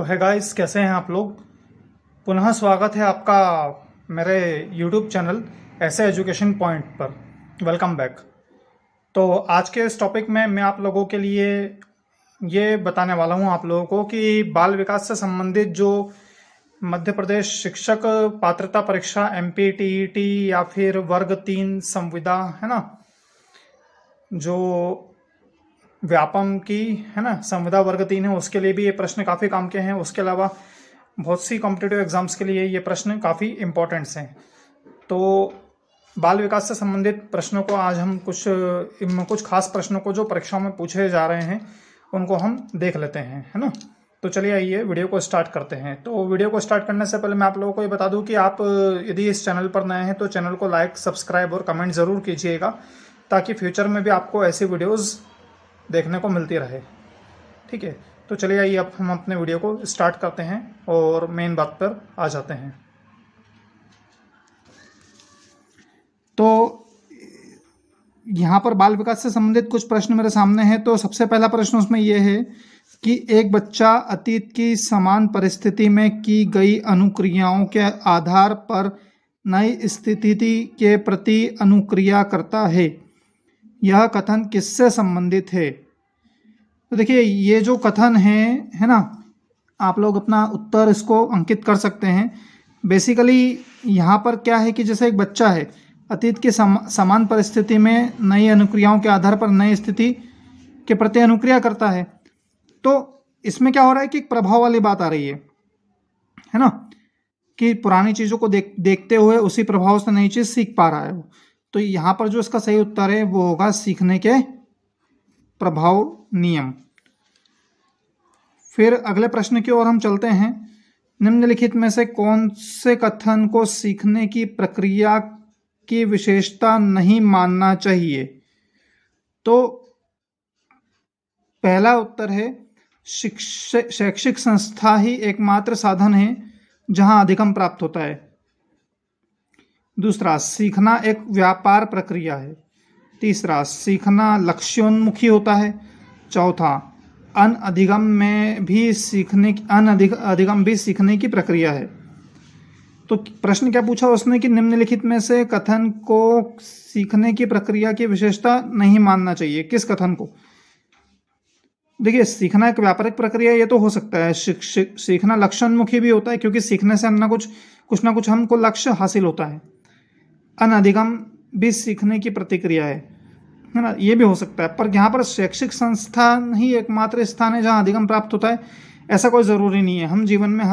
तो है गाइस, कैसे हैं आप लोग। पुनः स्वागत है आपका मेरे यूट्यूब चैनल ऐसे एजुकेशन पॉइंट पर। Welcome back. तो आज के इस टॉपिक में मैं आप लोगों के लिए ये बताने वाला हूँ आप लोगों को कि बाल विकास से संबंधित जो मध्य प्रदेश शिक्षक पात्रता परीक्षा MPTET या फिर वर्ग 3 संविदा है ना, जो व्यापम की है ना, संविदा वर्ग 3 है, उसके लिए भी ये प्रश्न काफ़ी काम के हैं। उसके अलावा बहुत सी कॉम्पिटिटिव एग्जाम्स के लिए ये प्रश्न काफ़ी इम्पोर्टेंट्स हैं। तो बाल विकास से संबंधित प्रश्नों को आज हम कुछ खास प्रश्नों को जो परीक्षाओं में पूछे जा रहे हैं उनको हम देख लेते हैं, है ना। तो चलिए आइए वीडियो को स्टार्ट करते हैं। तो वीडियो को स्टार्ट करने से पहले मैं आप लोगों को ये बता दूं कि आप यदि इस चैनल पर नए हैं तो चैनल को लाइक, सब्सक्राइब और कमेंट ज़रूर कीजिएगा, ताकि फ्यूचर में भी आपको ऐसी वीडियोज़ देखने को मिलती रहे। ठीक है, तो चलिए आइए अब हम अपने वीडियो को स्टार्ट करते हैं और मेन बात पर आ जाते हैं। तो यहाँ पर बाल विकास से संबंधित कुछ प्रश्न मेरे सामने हैं। तो सबसे पहला प्रश्न उसमें यह है कि एक बच्चा अतीत की समान परिस्थिति में की गई अनुक्रियाओं के आधार पर नई स्थिति के प्रति अनुक्रिया करता है। यह कथन किससे संबंधित है? तो देखिए, ये जो कथन है ना, आप लोग अपना उत्तर इसको अंकित कर सकते हैं। बेसिकली यहाँ पर क्या है कि जैसे एक बच्चा है, अतीत की समान परिस्थिति में नई अनुक्रियाओं के आधार पर नई स्थिति के प्रति अनुक्रिया करता है। तो इसमें क्या हो रहा है कि एक प्रभाव वाली बात आ रही है ना, कि पुरानी चीज़ों को देखते हुए उसी प्रभाव से नई चीज़ सीख पा रहा है वो। तो यहाँ पर जो इसका सही उत्तर है वो होगा सीखने के प्रभाव नियम। फिर अगले प्रश्न की ओर हम चलते हैं। निम्नलिखित में से कौन से कथन को सीखने की प्रक्रिया की विशेषता नहीं मानना चाहिए? तो पहला उत्तर है शैक्षिक संस्था ही एकमात्र साधन है जहां अधिगम प्राप्त होता है। दूसरा, सीखना एक व्यापार प्रक्रिया है। तीसरा, सीखना लक्ष्योन्मुखी होता है। चौथा, अधिगम भी सीखने की प्रक्रिया है। तो प्रश्न क्या पूछा उसने कि निम्नलिखित में से कथन को सीखने की प्रक्रिया की विशेषता नहीं मानना चाहिए। किस कथन को? देखिए, सीखना एक व्यापारिक प्रक्रिया ये तो हो सकता है। सीखना लक्ष्योन्मुखी भी होता है, क्योंकि सीखने से हम कुछ ना कुछ हमको लक्ष्य हासिल होता है। अनधिगम भी सीखने की प्रतिक्रिया है ना, ये भी हो सकता है। पर यहाँ पर शैक्षिक संस्थान ही एकमात्र स्थान है जहाँ अधिगम प्राप्त होता है, ऐसा कोई ज़रूरी नहीं है। हम जीवन में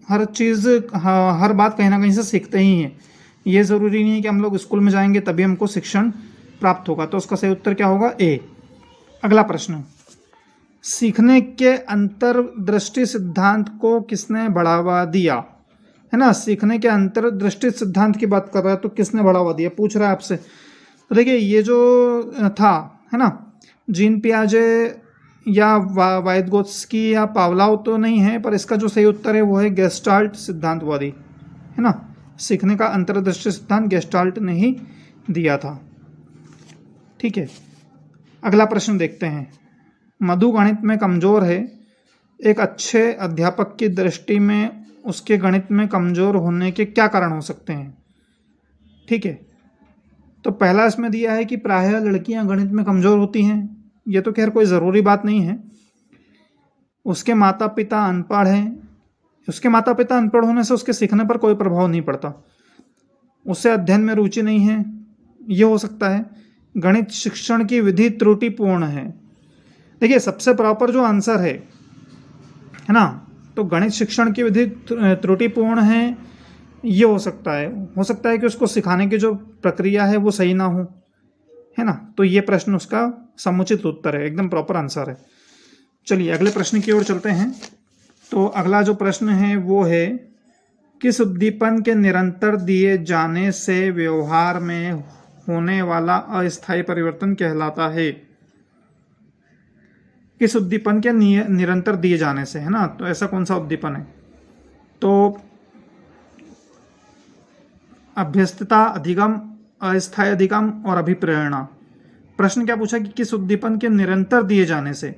हर चीज़, हर बात कहीं ना कहीं से सीखते ही हैं। ये ज़रूरी नहीं है कि हम लोग स्कूल में जाएंगे तभी हमको शिक्षण प्राप्त होगा। तो उसका सही उत्तर क्या होगा? ए। अगला प्रश्न, सीखने के अंतर्दृष्टि सिद्धांत को किसने बढ़ावा दिया? है ना, सीखने के अंतर्दृष्टि सिद्धांत की बात कर रहा है, तो किसने बढ़ावा दिया पूछ रहा है आपसे। तो देखिए, ये जो था है ना, जीन पियाजे या वाइटगोत्स्की या पावलाव तो नहीं है, पर इसका जो सही उत्तर है वो है गेस्टाल्ट सिद्धांतवादी, है ना। सीखने का अंतर्दृष्टि सिद्धांत गेस्टाल्ट ने ही दिया था। ठीक है, अगला प्रश्न देखते हैं। मधु गणित में कमज़ोर है। एक अच्छे अध्यापक की दृष्टि में उसके गणित में कमज़ोर होने के क्या कारण हो सकते हैं? ठीक है, तो पहला इसमें दिया है कि प्रायः लड़कियां गणित में कमज़ोर होती हैं। ये तो खैर कोई ज़रूरी बात नहीं है। उसके माता पिता अनपढ़ हैं। उसके माता पिता अनपढ़ होने से उसके सीखने पर कोई प्रभाव नहीं पड़ता। उससे अध्ययन में रुचि नहीं है, ये हो सकता है। गणित शिक्षण की विधि त्रुटिपूर्ण है। देखिए, सबसे प्रॉपर जो आंसर है ना, तो गणित शिक्षण की विधि त्रुटिपूर्ण है, ये हो सकता है कि उसको सिखाने की जो प्रक्रिया है वो सही ना हो, है ना। तो ये प्रश्न उसका समुचित उत्तर है, एकदम प्रॉपर आंसर है। चलिए अगले प्रश्न की ओर चलते हैं। तो अगला जो प्रश्न है वो है, किस उद्दीपन के निरंतर दिए जाने से व्यवहार में होने वाला अस्थायी परिवर्तन कहलाता है? किस उद्दीपन के निरंतर दिए जाने से, है ना, तो ऐसा कौन सा उद्दीपन है? तो अभ्यस्तता, अधिगम, अस्थायी अधिगम और अभिप्रेरणा। प्रश्न क्या पूछा कि किस उद्दीपन के निरंतर दिए जाने से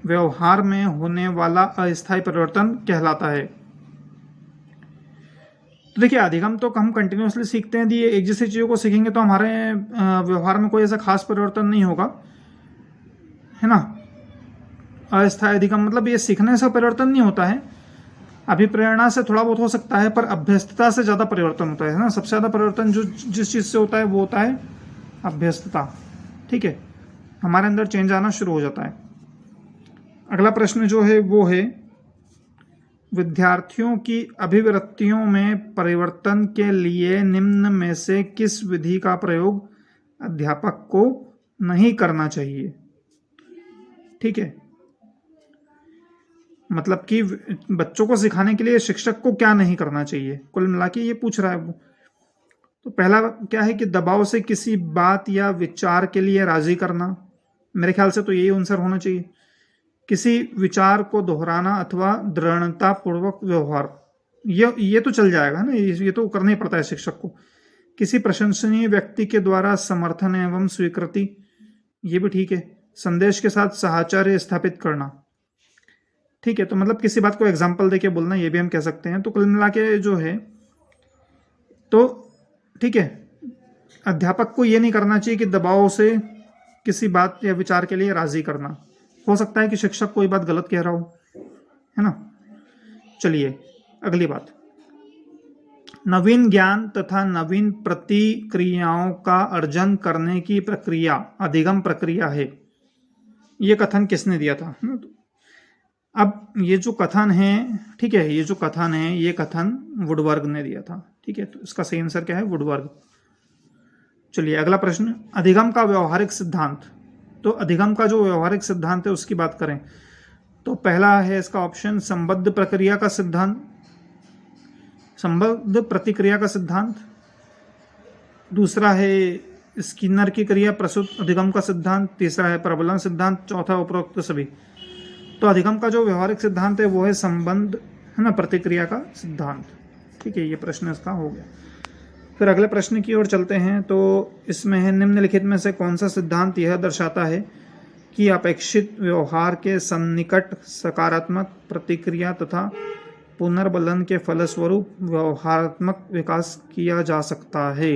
व्यवहार में होने वाला अस्थायी परिवर्तन कहलाता है? तो देखिए, अधिगम तो हम कंटिन्यूअसली सीखते हैं, एक जैसी चीज़ों को सीखेंगे तो हमारे व्यवहार में कोई ऐसा खास परिवर्तन नहीं होगा, है ना। अस्थायी अधिगम मतलब ये सीखने से परिवर्तन नहीं होता है, अभिप्रेरणा से थोड़ा बहुत हो सकता है, पर अभ्यस्तता से ज़्यादा परिवर्तन होता है ना। सबसे ज़्यादा परिवर्तन जो जिस चीज़ से होता है वो होता है अभ्यस्तता। ठीक है, हमारे अंदर चेंज आना शुरू हो जाता है। अगला प्रश्न जो है वो है, विद्यार्थियों की अभिवृत्तियों में परिवर्तन के लिए निम्न में से किस विधि का प्रयोग अध्यापक को नहीं करना चाहिए? ठीक है, मतलब कि बच्चों को सिखाने के लिए शिक्षक को क्या नहीं करना चाहिए, कुल मिला के ये पूछ रहा है वो। तो पहला क्या है कि दबाव से किसी बात या विचार के लिए राजी करना, मेरे ख्याल से तो यही आंसर होना चाहिए। किसी विचार को दोहराना अथवा दृढ़ता पूर्वक व्यवहार, ये तो चल जाएगा ना, ये तो करना ही पड़ता है शिक्षक को। किसी प्रशंसनीय व्यक्ति के द्वारा समर्थन एवं स्वीकृति, ये भी ठीक है। संदेश के साथ साहचर्य स्थापित करना, ठीक है। तो मतलब किसी बात को एग्जाम्पल देके बोलना, ये भी हम कह सकते हैं। तो कुल मिला के जो है तो ठीक है, अध्यापक को ये नहीं करना चाहिए कि दबाव से किसी बात या विचार के लिए राजी करना। हो सकता है कि शिक्षक कोई बात गलत कह रहा हो, है ना। चलिए अगली बात, नवीन ज्ञान तथा नवीन प्रतिक्रियाओं का अर्जन करने की प्रक्रिया अधिगम प्रक्रिया है, ये कथन किसने दिया था? अब ये जो कथन है, ठीक है, ये जो कथन है ये कथन वुडवर्ग ने दिया था। ठीक है, तो इसका सही आंसर क्या है? वुडवर्ग। चलिए अगला प्रश्न, अधिगम का व्यवहारिक सिद्धांत। तो अधिगम का जो व्यवहारिक सिद्धांत है उसकी बात करें तो पहला है इसका ऑप्शन संबद्ध प्रक्रिया का सिद्धांत, संबद्ध प्रतिक्रिया का सिद्धांत। दूसरा है स्किनर की क्रिया प्रसूत अधिगम का सिद्धांत। तीसरा है प्रबलन सिद्धांत। चौथा उपरोक्त सभी। तो अधिगम का जो व्यवहारिक सिद्धांत है वो है संबंध, है ना, प्रतिक्रिया का सिद्धांत। ठीक है, ये प्रश्न इसका हो गया। फिर अगले प्रश्न की ओर चलते हैं। तो इसमें है, निम्नलिखित में से कौन सा सिद्धांत यह दर्शाता है कि अपेक्षित व्यवहार के सन्निकट सकारात्मक प्रतिक्रिया तथा पुनर्बलन के फलस्वरूप व्यवहारात्मक विकास किया जा सकता है?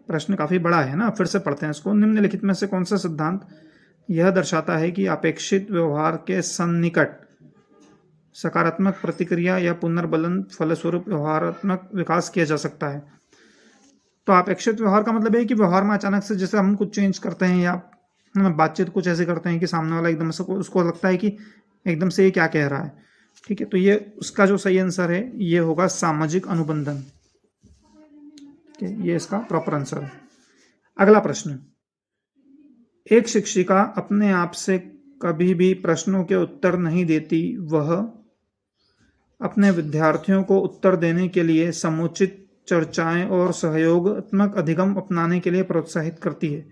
प्रश्न काफी बड़ा है ना, फिर से पढ़ते हैं इसको। निम्नलिखित में से कौन सा सिद्धांत यह दर्शाता है कि अपेक्षित व्यवहार के सन्निकट सकारात्मक प्रतिक्रिया या पुनर्बलन फलस्वरूप व्यवहारात्मक विकास किया जा सकता है? तो अपेक्षित व्यवहार का मतलब है कि व्यवहार में अचानक से जैसे हम कुछ चेंज करते हैं या बातचीत कुछ ऐसे करते हैं कि सामने वाला एकदम से उसको लगता है कि एकदम से ये क्या कह रहा है। ठीक है, तो ये उसका जो सही आंसर है ये होगा सामाजिक अनुबंधन। ये इसका प्रॉपर आंसर है। अगला प्रश्न, एक शिक्षिका अपने आप से कभी भी प्रश्नों के उत्तर नहीं देती, वह अपने विद्यार्थियों को उत्तर देने के लिए समुचित चर्चाएं और सहयोगात्मक अधिगम अपनाने के लिए प्रोत्साहित करती है।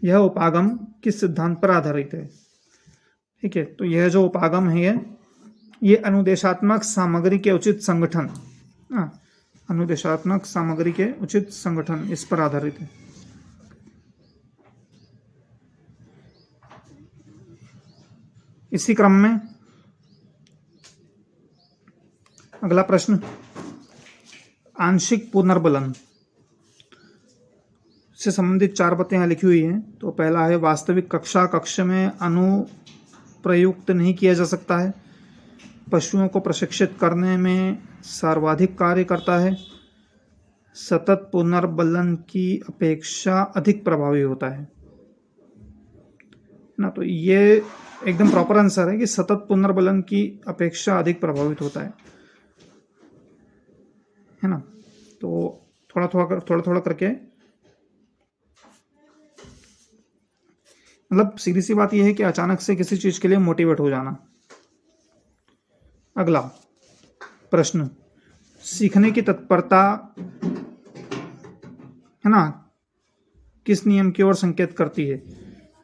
यह उपागम किस सिद्धांत पर आधारित है? ठीक है, तो यह जो उपागम है ये अनुदेशात्मक सामग्री के उचित संगठन, अनुदेशात्मक सामग्री के उचित संगठन, इस पर आधारित है। इसी क्रम में अगला प्रश्न, आंशिक पुनर्बलन से संबंधित 4 बातें यहाँ लिखी हुई हैं। तो पहला है, वास्तविक कक्ष में अनुप्रयुक्त नहीं किया जा सकता है। पशुओं को प्रशिक्षित करने में सर्वाधिक कार्य करता है। सतत पुनर्बलन की अपेक्षा अधिक प्रभावी होता है ना। तो ये एकदम प्रॉपर आंसर है कि सतत पुनर्बलन की अपेक्षा अधिक प्रभावित होता है ना। तो थोड़ा थोड़ा करके, मतलब सीधी सी बात यह है कि अचानक से किसी चीज के लिए मोटिवेट हो जाना। अगला प्रश्न, सीखने की तत्परता, है ना, किस नियम की ओर संकेत करती है?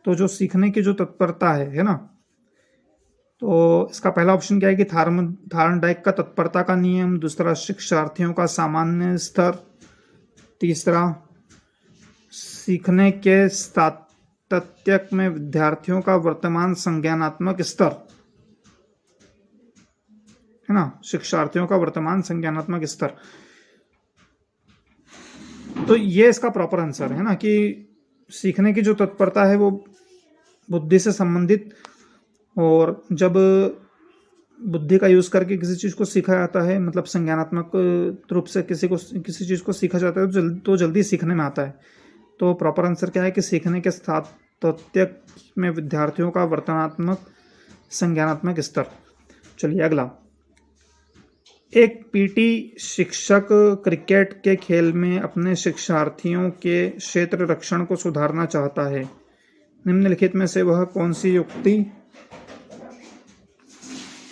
तो जो सीखने की जो तत्परता है ना, तो इसका पहला ऑप्शन क्या है कि थार्नडाइक का तत्परता का नियम। दूसरा, शिक्षार्थियों का सामान्य स्तर। तीसरा, सीखने के तत्यक में विद्यार्थियों का वर्तमान संज्ञानात्मक स्तर, है ना, शिक्षार्थियों का वर्तमान संज्ञानात्मक स्तर। तो ये इसका प्रॉपर आंसर है ना, कि सीखने की जो तत्परता है वो बुद्धि से संबंधित, और जब बुद्धि का यूज करके किसी चीज को सीखा जाता है, मतलब संज्ञानात्मक रूप से किसी चीज को सीखा जाता है तो जल्दी सीखने में आता है। तो प्रॉपर आंसर क्या है कि सीखने के साथ तत्यक में विद्यार्थियों का वर्तनात्मक संज्ञानात्मक स्तर। चलिए अगला, एक पीटी शिक्षक क्रिकेट के खेल में अपने शिक्षार्थियों के क्षेत्र रक्षण को सुधारना चाहता है। निम्नलिखित में से वह कौन सी युक्ति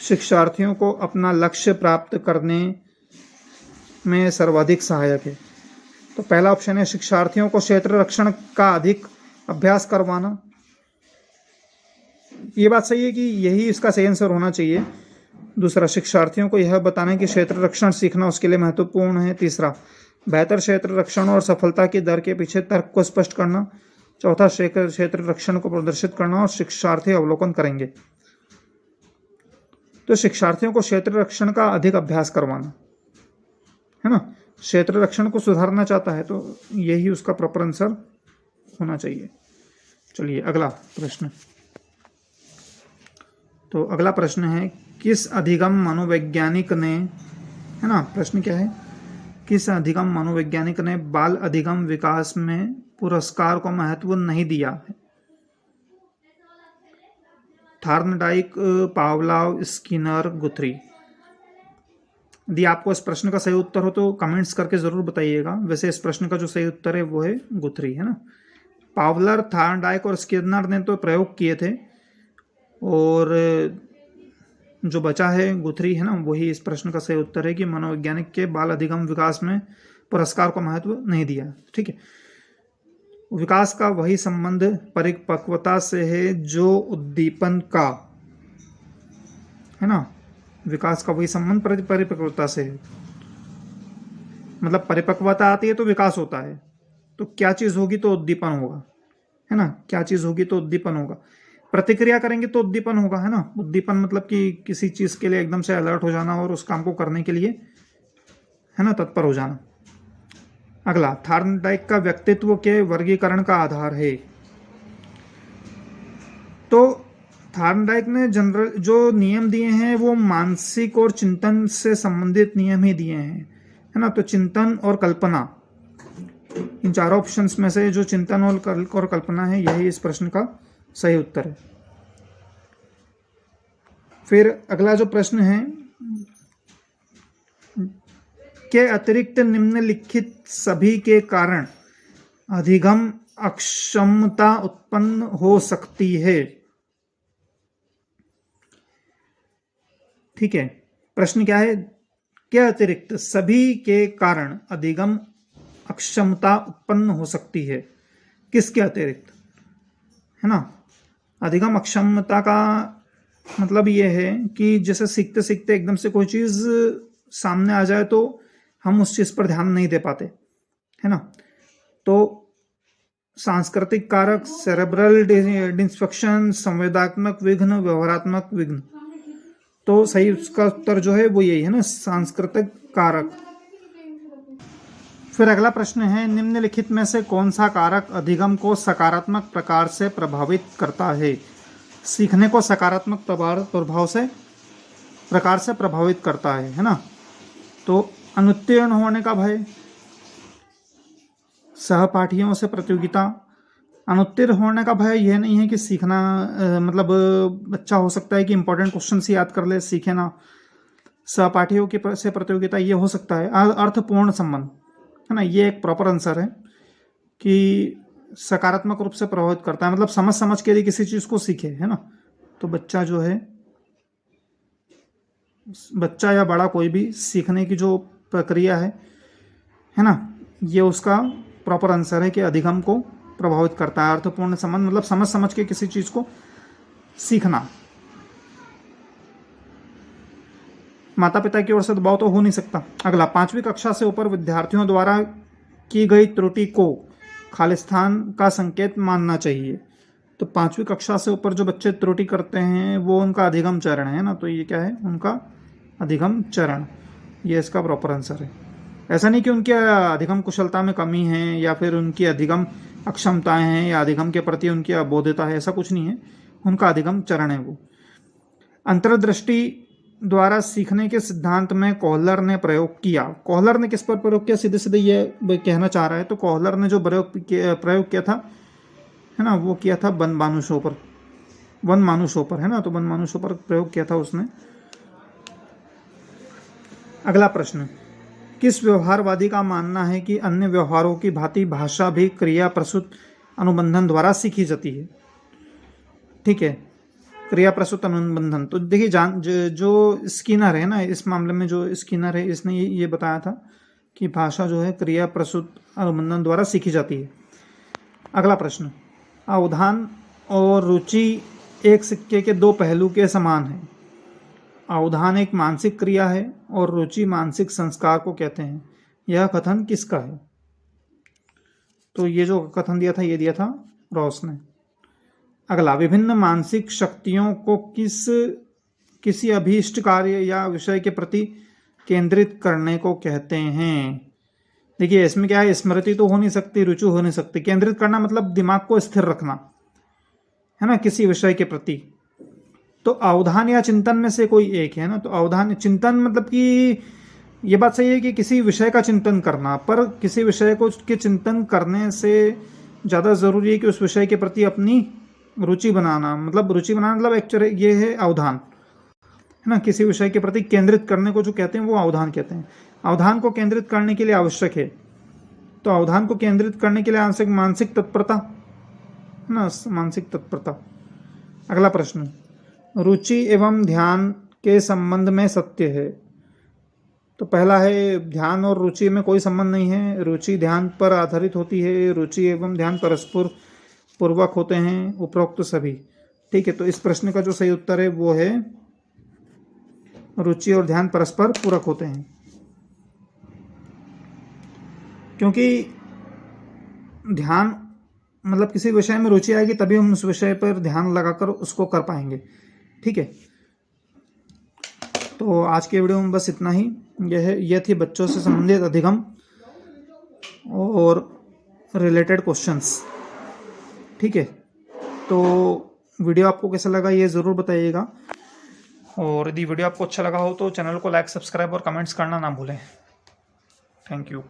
शिक्षार्थियों को अपना लक्ष्य प्राप्त करने में सर्वाधिक सहायक है? तो पहला ऑप्शन है शिक्षार्थियों को क्षेत्र रक्षण का अधिक अभ्यास करवाना। ये बात सही है कि यही इसका सही आंसर होना चाहिए। दूसरा, शिक्षार्थियों को यह बताना कि क्षेत्र रक्षण सीखना उसके लिए महत्वपूर्ण है। तीसरा, बेहतर क्षेत्र रक्षण और सफलता की दर के पीछे तर्क को स्पष्ट करना। चौथा, क्षेत्र रक्षण को प्रदर्शित करना और शिक्षार्थी अवलोकन करेंगे। तो शिक्षार्थियों को क्षेत्र रक्षण का अधिक अभ्यास करवाना, है ना, क्षेत्र रक्षण को सुधारना चाहता है, तो यही उसका प्रॉपर आंसर होना चाहिए। चलिए अगला प्रश्न। तो अगला प्रश्न है, किस अधिगम मनोवैज्ञानिक ने, है ना, प्रश्न क्या है, किस अधिगम मनोवैज्ञानिक ने बाल अधिगम विकास में पुरस्कार को महत्व नहीं दिया है? Thorndike, Pavlov, Skinner, गुथरी। यदि आपको इस प्रश्न का सही उत्तर हो तो कमेंट्स करके जरूर बताइएगा। वैसे इस प्रश्न का जो सही उत्तर है वो है गुथरी, है ना। पावलर, थॉर्नडाइक और स्किनर ने तो प्रयोग किए थे, और जो बचा है गुथरी, है ना, वही इस प्रश्न का सही उत्तर है कि मनोवैज्ञानिक के बाल अधिगम विकास में पुरस्कार को महत्व नहीं दिया। ठीक है, विकास का वही संबंध परिपक्वता से है जो उद्दीपन का, है ना, विकास का वही संबंध परिपक्वता से है। मतलब परिपक्वता आती है तो विकास होता है, तो क्या चीज होगी तो उद्दीपन होगा, है ना, क्या चीज होगी तो उद्दीपन होगा। प्रतिक्रिया करेंगे तो उद्दीपन होगा, है ना। उद्दीपन मतलब कि किसी चीज के लिए एकदम से अलर्ट हो जाना और उस काम को करने के लिए, है ना, तत्पर हो जाना। अगला, थॉर्नडाइक का व्यक्तित्व के वर्गीकरण का आधार है। तो थॉर्नडाइक ने जनरल जो नियम दिए हैं वो मानसिक और चिंतन से संबंधित नियम ही दिए हैं, है ना। तो चिंतन और कल्पना, इन चारों ऑप्शंस में से जो चिंतन और कल्पना है, यही इस प्रश्न का सही उत्तर है। फिर अगला जो प्रश्न है, के अतिरिक्त निम्नलिखित सभी के कारण अधिगम अक्षमता उत्पन्न हो सकती है। ठीक है, प्रश्न क्या है, के अतिरिक्त सभी के कारण अधिगम अक्षमता उत्पन्न हो सकती है। किसके अतिरिक्त, है ना। अधिगम अक्षमता का मतलब ये है कि जैसे सीखते सीखते एकदम से कोई चीज सामने आ जाए तो हम उस चीज पर ध्यान नहीं दे पाते, है ना। तो सांस्कृतिक कारक, सेरेब्रल डिस्फंक्शन, संवेदनात्मक विघ्न, व्यवहारात्मक विघ्न। तो सही उसका उत्तर जो है वो यही है ना, सांस्कृतिक कारक। फिर अगला प्रश्न है, निम्नलिखित में से कौन सा कारक अधिगम को सकारात्मक प्रकार से प्रभावित करता है? सीखने को सकारात्मक प्रकार से प्रभावित करता है ना। तो अनुत्तीर्ण होने का भय, सहपाठियों से प्रतियोगिता। अनुत्तीर्ण होने का भय यह नहीं है कि सीखना मतलब बच्चा हो सकता है कि इंपॉर्टेंट क्वेश्चन से याद कर ले, सीखे ना। सहपाठियों की से प्रतियोगिता ये हो सकता है। अर्थपूर्ण संबंध, है ना, ये एक प्रॉपर आंसर है कि सकारात्मक रूप से प्रभावित करता है, मतलब समझ समझ के लिए किसी चीज को सीखे, है ना। तो बच्चा जो है, बच्चा या बड़ा कोई भी सीखने की जो प्रक्रिया है ना, ये उसका प्रॉपर आंसर है कि अधिगम को प्रभावित करता है। अर्थपूर्ण संबंध मतलब समझ समझ के किसी चीज को सीखना। माता पिता की ओर से दबाव तो हो नहीं सकता। अगला, 5वीं कक्षा से ऊपर विद्यार्थियों द्वारा की गई त्रुटि को खालिस्तान का संकेत मानना चाहिए। तो 5वीं कक्षा से ऊपर जो बच्चे त्रुटि करते हैं वो उनका अधिगम चरण है ना, तो ये क्या है, उनका अधिगम चरण, ये इसका प्रॉपर आंसर है। ऐसा नहीं कि उनकी अधिगम कुशलता में कमी है या फिर उनकी अधिगम अक्षमताएं हैं या अधिगम के प्रति उनकी अबोधता है, ऐसा कुछ नहीं है, उनका अधिगम चरण है वो। अंतर्दृष्टि द्वारा सीखने के सिद्धांत में कोहलर ने प्रयोग किया। कोहलर ने किस पर प्रयोग किया, सीधे सीधे ये कहना चाह रहा है। तो कोहलर ने जो प्रयोग किया था, है ना, वो किया था वनमानुषों पर, है ना, तो वनमानुषों पर प्रयोग किया था उसने। अगला प्रश्न, किस व्यवहारवादी का मानना है कि अन्य व्यवहारों की भांति भाषा भी क्रिया प्रसूत अनुबंधन द्वारा सीखी जाती है? ठीक है, क्रिया प्रसूत अनुबंधन। तो देखिए जो स्किनर है ना, इस मामले में जो स्किनर है इसने ये बताया था कि भाषा जो है क्रिया प्रसूत अनुबंधन द्वारा सीखी जाती है। अगला प्रश्न, अवधान और रुचि एक सिक्के के दो पहलू के समान है। अवधान एक मानसिक क्रिया है और रुचि मानसिक संस्कार को कहते हैं। यह कथन किसका है? तो ये जो कथन दिया था ये दिया था रॉस ने। अगला, विभिन्न मानसिक शक्तियों को किसी अभीष्ट कार्य या विषय के प्रति केंद्रित करने को कहते हैं। देखिए इसमें क्या है, स्मृति तो हो नहीं सकती, रुचि हो नहीं सकती। केंद्रित करना मतलब दिमाग को स्थिर रखना, है ना, किसी विषय के प्रति। तो अवधान या चिंतन में से कोई एक है ना। तो अवधान, चिंतन मतलब कि ये बात सही है कि किसी विषय का चिंतन करना, पर किसी विषय को के चिंतन करने से ज़्यादा ज़रूरी है कि उस विषय के प्रति अपनी रुचि बनाना। मतलब रुचि बनाना मतलब एक्चुअली ये है अवधान, है ना। किसी विषय के प्रति केंद्रित करने को जो कहते हैं वो अवधान कहते हैं। अवधान को केंद्रित करने के लिए आवश्यक है, तो अवधान को केंद्रित करने के लिए आवश्यक मानसिक तत्परता, है ना, मानसिक तत्परता। अगला प्रश्न, रुचि एवं ध्यान के संबंध में सत्य है। तो पहला है, ध्यान और रुचि में कोई संबंध नहीं है, रुचि ध्यान पर आधारित होती है, रुचि एवं ध्यान परस्पर पूर्वक होते हैं, उपरोक्त सभी। ठीक है, तो इस प्रश्न का जो सही उत्तर है वो है रुचि और ध्यान परस्पर पूरक होते हैं, क्योंकि ध्यान मतलब किसी विषय में रुचि आएगी तभी हम उस विषय पर ध्यान लगाकर उसको कर पाएंगे। ठीक है, तो आज के वीडियो में बस इतना ही। यह थी बच्चों से संबंधित अधिगम और रिलेटेड क्वेश्चंस। ठीक है, तो वीडियो आपको कैसा लगा ये ज़रूर बताइएगा, और यदि वीडियो आपको अच्छा लगा हो तो चैनल को लाइक, सब्सक्राइब और कमेंट्स करना ना भूलें। Thank you.